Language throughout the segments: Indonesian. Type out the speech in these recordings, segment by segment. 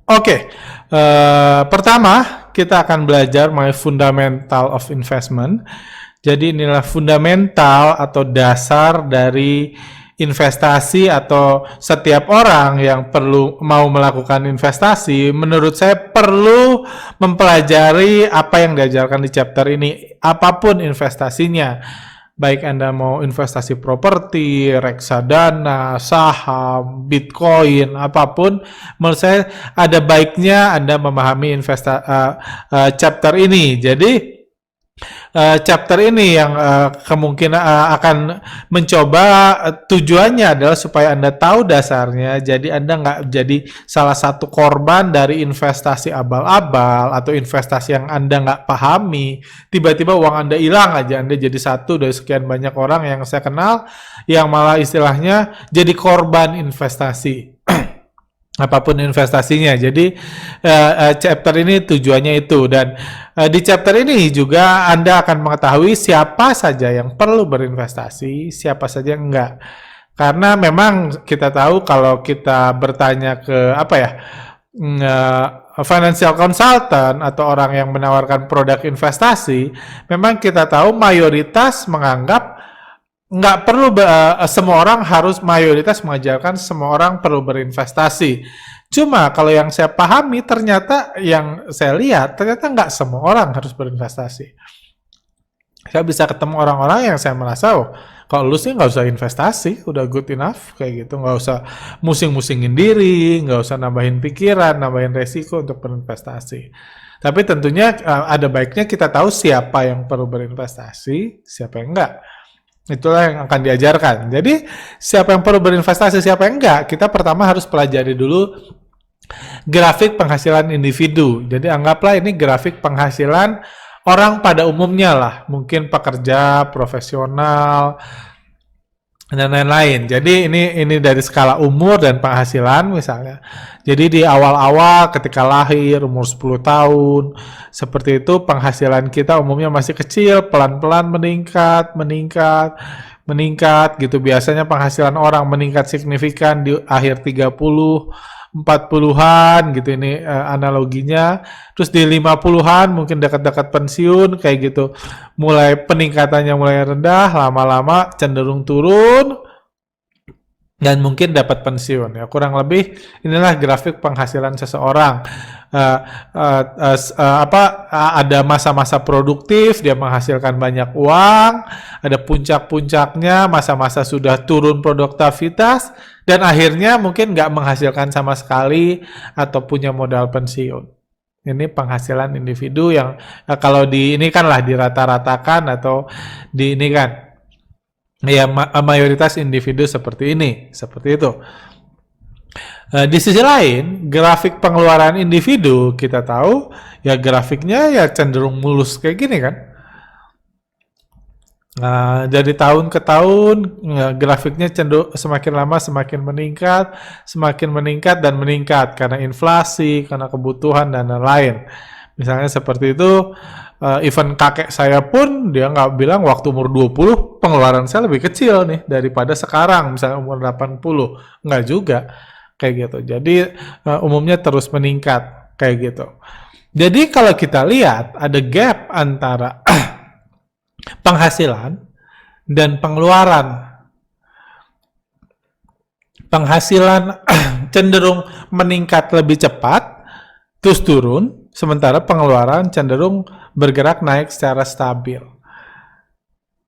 Oke, pertama kita akan belajar mengenai fundamental of investment. Jadi inilah fundamental atau dasar dari investasi, atau setiap orang yang mau melakukan investasi, menurut saya perlu mempelajari apa yang diajarkan di chapter ini, apapun investasinya. Baik Anda mau investasi properti, reksadana, saham, bitcoin, apapun, menurut saya ada baiknya Anda memahami chapter ini. Jadi chapter ini yang kemungkinan akan mencoba, tujuannya adalah supaya Anda tahu dasarnya, jadi Anda nggak jadi salah satu korban dari investasi abal-abal atau investasi yang Anda nggak pahami. Tiba-tiba uang Anda hilang aja, Anda jadi satu dari sekian banyak orang yang saya kenal yang malah istilahnya jadi korban investasi. Apapun investasinya. Jadi chapter ini tujuannya itu, dan di chapter ini juga Anda akan mengetahui siapa saja yang perlu berinvestasi, siapa saja yang enggak. Karena memang kita tahu kalau kita bertanya ke financial consultant atau orang yang menawarkan produk investasi, memang kita tahu mayoritas menganggap nggak perlu, semua orang harus, mayoritas mengajarkan semua orang perlu berinvestasi. Cuma kalau yang saya pahami, ternyata yang saya lihat, ternyata nggak semua orang harus berinvestasi. Saya bisa ketemu orang-orang yang saya merasa, kalau lu sih nggak usah investasi, udah good enough, kayak gitu, nggak usah musing-musingin diri, nggak usah nambahin pikiran, nambahin resiko untuk berinvestasi. Tapi tentunya ada baiknya kita tahu siapa yang perlu berinvestasi, siapa yang enggak. Itulah yang akan diajarkan. Jadi siapa yang perlu berinvestasi, siapa yang enggak, kita pertama harus pelajari dulu grafik penghasilan individu. Jadi anggaplah ini grafik penghasilan orang pada umumnya lah, mungkin pekerja, profesional, dan lain-lain. Jadi ini dari skala umur dan penghasilan misalnya. Jadi di awal-awal ketika lahir, umur 10 tahun, seperti itu penghasilan kita umumnya masih kecil, pelan-pelan meningkat gitu. Biasanya penghasilan orang meningkat signifikan di akhir 30, 40-an gitu, ini analoginya. Terus di 50-an mungkin dekat-dekat pensiun kayak gitu. Mulai peningkatannya mulai rendah, lama-lama cenderung turun dan mungkin dapat pensiun. Ya, kurang lebih inilah grafik penghasilan seseorang. Ada masa-masa produktif, dia menghasilkan banyak uang, ada puncak-puncaknya, masa-masa sudah turun produktivitas, dan akhirnya mungkin nggak menghasilkan sama sekali atau punya modal pensiun. Ini penghasilan individu yang kalau ini kan lah dirata-ratakan atau di ini kan ya mayoritas individu seperti ini, seperti itu. Di sisi lain, grafik pengeluaran individu kita tahu ya grafiknya ya cenderung mulus kayak gini kan. Nah, dari tahun ke tahun grafiknya cenderung semakin lama semakin meningkat dan meningkat karena inflasi, karena kebutuhan dan lain-lain. Misalnya seperti itu, even kakek saya pun dia nggak bilang waktu umur 20 pengeluaran saya lebih kecil nih daripada sekarang, misalnya umur 80. Nggak juga kayak gitu. Jadi umumnya terus meningkat kayak gitu. Jadi kalau kita lihat ada gap antara penghasilan dan pengeluaran. Penghasilan cenderung meningkat lebih cepat, terus turun, sementara pengeluaran cenderung bergerak naik secara stabil.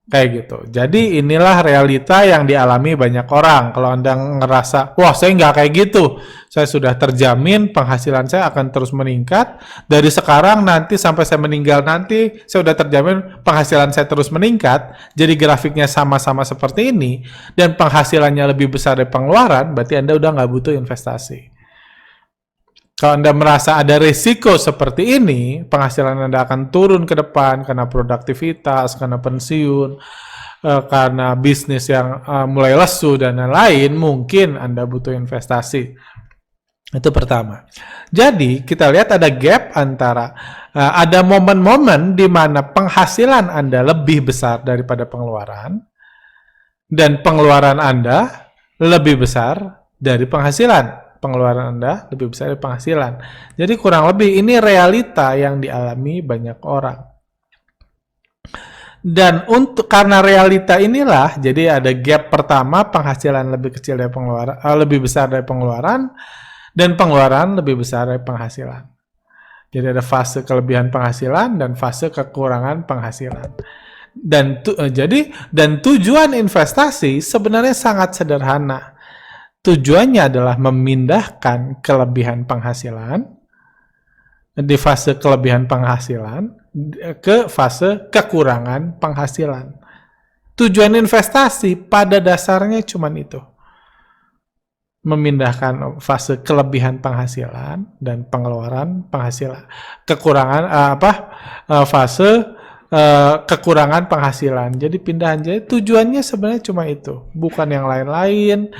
Kayak gitu. Jadi inilah realita yang dialami banyak orang. Kalau Anda ngerasa, wah saya nggak kayak gitu, saya sudah terjamin penghasilan saya akan terus meningkat, dari sekarang nanti sampai saya meninggal nanti, saya sudah terjamin penghasilan saya terus meningkat, jadi grafiknya sama-sama seperti ini, dan penghasilannya lebih besar dari pengeluaran, berarti Anda udah nggak butuh investasi. Kalau Anda merasa ada risiko seperti ini, penghasilan Anda akan turun ke depan karena produktivitas, karena pensiun, karena bisnis yang mulai lesu dan lain-lain, mungkin Anda butuh investasi. Itu pertama. Jadi kita lihat ada gap antara ada momen-momen di mana penghasilan Anda lebih besar daripada pengeluaran, dan pengeluaran Anda lebih besar dari penghasilan. pengeluaran Anda lebih besar dari penghasilan. Jadi kurang lebih ini realita yang dialami banyak orang. Dan karena realita inilah, jadi ada gap pertama, penghasilan lebih kecil dari pengeluaran, lebih besar dari pengeluaran, dan pengeluaran lebih besar dari penghasilan. Jadi ada fase kelebihan penghasilan dan fase kekurangan penghasilan. Dan tujuan investasi sebenarnya sangat sederhana. Tujuannya adalah memindahkan kelebihan penghasilan di fase kelebihan penghasilan ke fase kekurangan penghasilan. Tujuan investasi pada dasarnya cuma itu. Memindahkan fase kelebihan penghasilan dan pengeluaran penghasilan. Fase kekurangan penghasilan. Jadi pindahan, jadi tujuannya sebenarnya cuma itu, bukan yang lain-lain.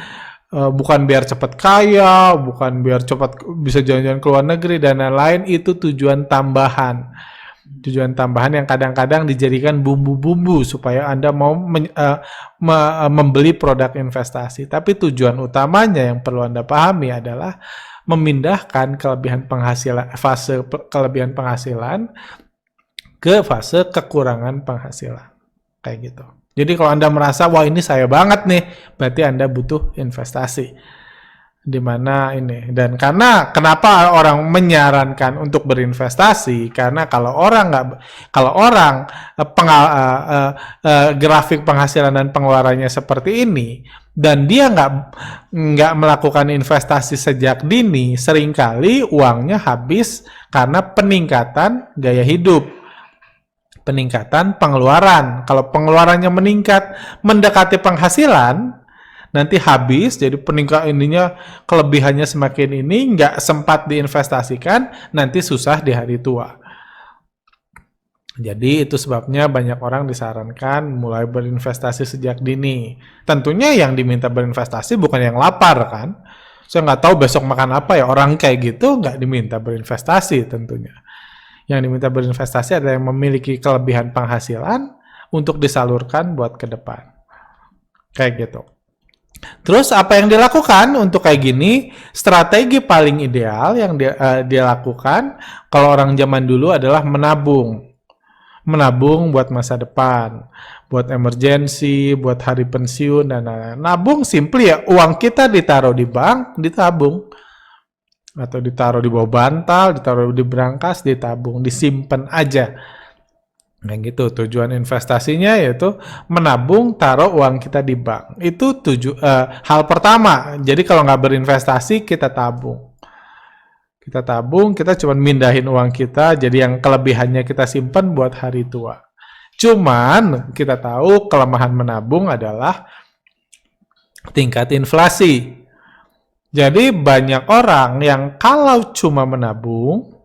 Bukan biar cepat kaya, bukan biar cepat bisa jalan-jalan ke luar negeri dan lain-lain. Itu tujuan tambahan. Tujuan tambahan yang kadang-kadang dijadikan bumbu-bumbu supaya Anda mau membeli produk investasi. Tapi tujuan utamanya yang perlu Anda pahami adalah memindahkan fase kelebihan penghasilan ke fase kekurangan penghasilan. Kayak gitu. Jadi kalau Anda merasa, wah ini saya banget nih, berarti Anda butuh investasi. Di mana ini. Dan kenapa orang menyarankan untuk berinvestasi? Karena kalau orang grafik penghasilan dan pengeluarannya seperti ini, dan dia nggak melakukan investasi sejak dini, seringkali uangnya habis karena peningkatan gaya hidup. Peningkatan pengeluaran. Kalau pengeluarannya meningkat mendekati penghasilan, nanti habis, jadi kelebihannya semakin ini, nggak sempat diinvestasikan, nanti susah di hari tua. Jadi itu sebabnya banyak orang disarankan mulai berinvestasi sejak dini. Tentunya yang diminta berinvestasi bukan yang lapar kan. Saya nggak tahu besok makan apa ya, orang kayak gitu nggak diminta berinvestasi tentunya. Yang diminta berinvestasi adalah yang memiliki kelebihan penghasilan untuk disalurkan buat ke depan. Kayak gitu. Terus apa yang dilakukan untuk kayak gini? Strategi paling ideal yang dilakukan kalau orang zaman dulu adalah menabung. Menabung buat masa depan, buat emergency, buat hari pensiun, dan lain-lain. Nabung simply ya, uang kita ditaruh di bank, ditabung. Atau ditaruh di bawah bantal, ditaruh di brankas, ditabung, disimpan aja. Nah gitu, tujuan investasinya yaitu menabung, taruh uang kita di bank. Itu hal pertama. Jadi kalau nggak berinvestasi, kita tabung. Kita tabung, kita cuma mindahin uang kita, jadi yang kelebihannya kita simpan buat hari tua. Cuman kita tahu kelemahan menabung adalah tingkat inflasi. Jadi banyak orang yang kalau cuma menabung,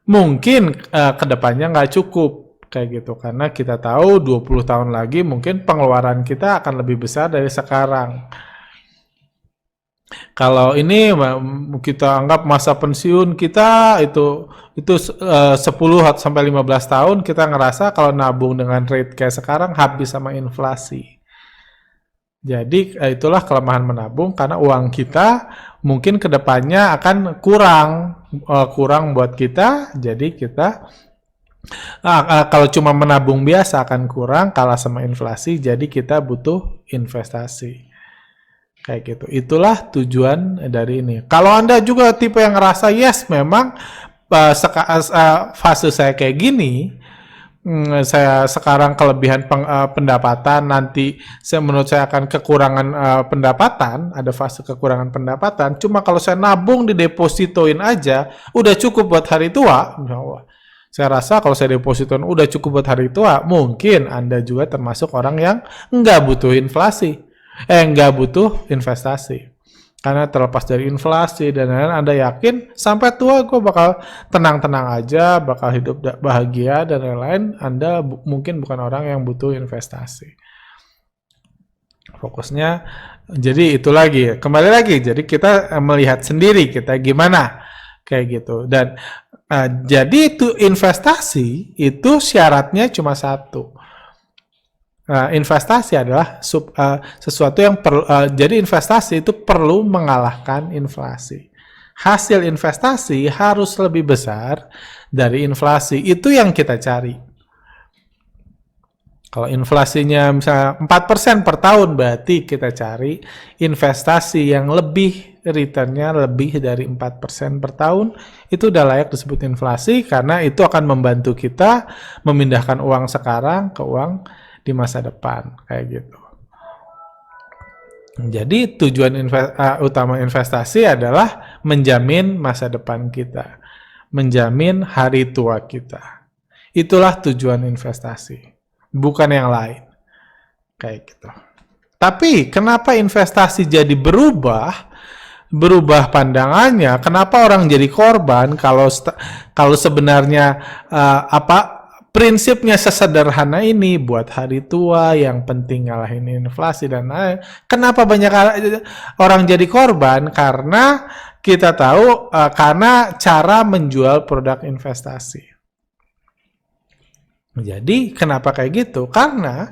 mungkin kedepannya nggak cukup kayak gitu. Karena kita tahu 20 tahun lagi mungkin pengeluaran kita akan lebih besar dari sekarang. Kalau ini kita anggap masa pensiun kita itu 10 sampai 15 tahun, kita ngerasa kalau nabung dengan rate kayak sekarang habis sama inflasi. Jadi itulah kelemahan menabung, karena uang kita mungkin kedepannya akan kurang buat kita. Jadi kita kalau cuma menabung biasa akan kurang, kalah sama inflasi. Jadi kita butuh investasi kayak gitu. Itulah tujuan dari ini. Kalau Anda juga tipe yang ngerasa yes memang fase saya kayak gini, saya sekarang kelebihan pendapatan, nanti menurut saya akan kekurangan pendapatan, ada fase kekurangan pendapatan. Cuma kalau saya nabung didepositoin aja, udah cukup buat hari tua. Saya rasa kalau saya depositoin udah cukup buat hari tua, mungkin Anda juga termasuk orang yang nggak butuh inflasi, nggak butuh investasi. Karena terlepas dari inflasi dan lain-lain, Anda yakin sampai tua gue bakal tenang-tenang aja, bakal hidup bahagia dan lain-lain, Anda mungkin bukan orang yang butuh investasi. Fokusnya, jadi itu lagi, kembali lagi, jadi kita melihat sendiri kita gimana, kayak gitu. Dan jadi itu investasi, itu syaratnya cuma satu. investasi adalah sesuatu yang perlu, jadi investasi itu perlu mengalahkan inflasi. Hasil investasi harus lebih besar dari inflasi. Itu yang kita cari. Kalau inflasinya misalnya 4% per tahun, berarti kita cari investasi yang lebih returnnya lebih dari 4% per tahun. Itu udah layak disebut inflasi, karena itu akan membantu kita memindahkan uang sekarang ke uang di masa depan, kayak gitu. Jadi tujuan utama investasi adalah menjamin masa depan kita, menjamin hari tua kita. Itulah tujuan investasi, bukan yang lain, kayak gitu. Tapi kenapa investasi jadi berubah pandangannya? Kenapa orang jadi korban kalau sebenarnya prinsipnya sesederhana ini buat hari tua, yang penting ngalahin inflasi dan lain. Kenapa banyak orang jadi korban? Karena kita tahu karena cara menjual produk investasi. Jadi kenapa kayak gitu? Karena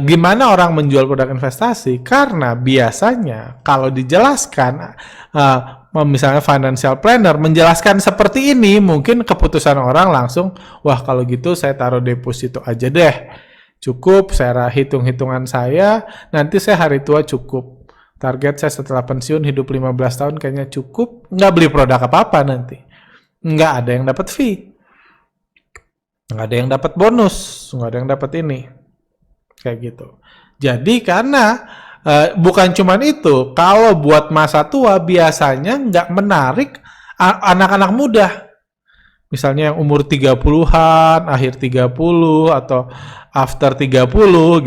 gimana orang menjual produk investasi? Karena biasanya kalau dijelaskan misalnya financial planner menjelaskan seperti ini, mungkin keputusan orang langsung, wah kalau gitu saya taruh deposito aja deh, cukup, saya hitung-hitungan saya, nanti saya hari tua cukup, target saya setelah pensiun hidup 15 tahun kayaknya cukup, nggak beli produk apa-apa nanti, nggak ada yang dapat fee, nggak ada yang dapat bonus, nggak ada yang dapat ini, kayak gitu. Jadi karena bukan cuman itu, kalau buat masa tua biasanya nggak menarik anak-anak muda. Misalnya yang umur 30-an, akhir 30 atau after 30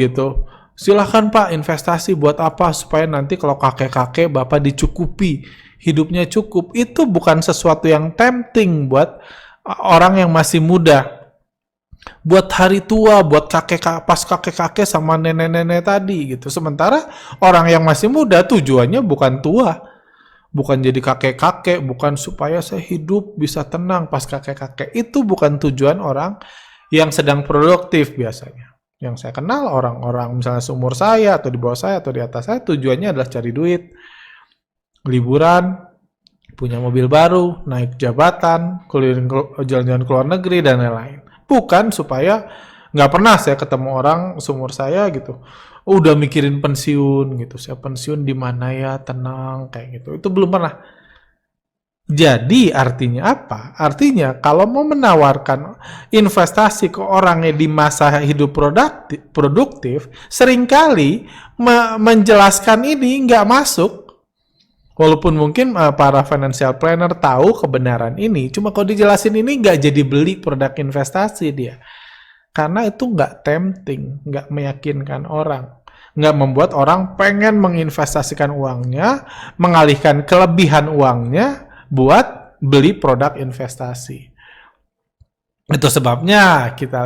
gitu. Silahkan Pak investasi buat apa? Supaya nanti kalau kakek-kakek Bapak dicukupi, hidupnya cukup. Itu bukan sesuatu yang tempting buat orang yang masih muda. Buat hari tua, buat pas kakek-kakek sama nenek-nenek tadi gitu. Sementara orang yang masih muda tujuannya bukan tua, bukan jadi kakek-kakek, bukan supaya saya hidup bisa tenang pas kakek-kakek. Itu bukan tujuan orang yang sedang produktif biasanya. Yang saya kenal orang-orang misalnya seumur saya atau di bawah saya atau di atas saya, tujuannya adalah cari duit, liburan, punya mobil baru, naik jabatan, jalan-jalan ke luar negeri dan lain-lain. Bukan supaya, nggak pernah saya ketemu orang seumur saya gitu, udah mikirin pensiun gitu, saya pensiun di mana ya, tenang, kayak gitu. Itu belum pernah. Jadi artinya apa? Artinya kalau mau menawarkan investasi ke orangnya di masa hidup produktif, seringkali menjelaskan ini nggak masuk. Walaupun mungkin para financial planner tahu kebenaran ini, cuma kalau dijelasin ini nggak jadi beli produk investasi dia. Karena itu nggak tempting, nggak meyakinkan orang. Nggak membuat orang pengen menginvestasikan uangnya, mengalihkan kelebihan uangnya buat beli produk investasi. Itu sebabnya kita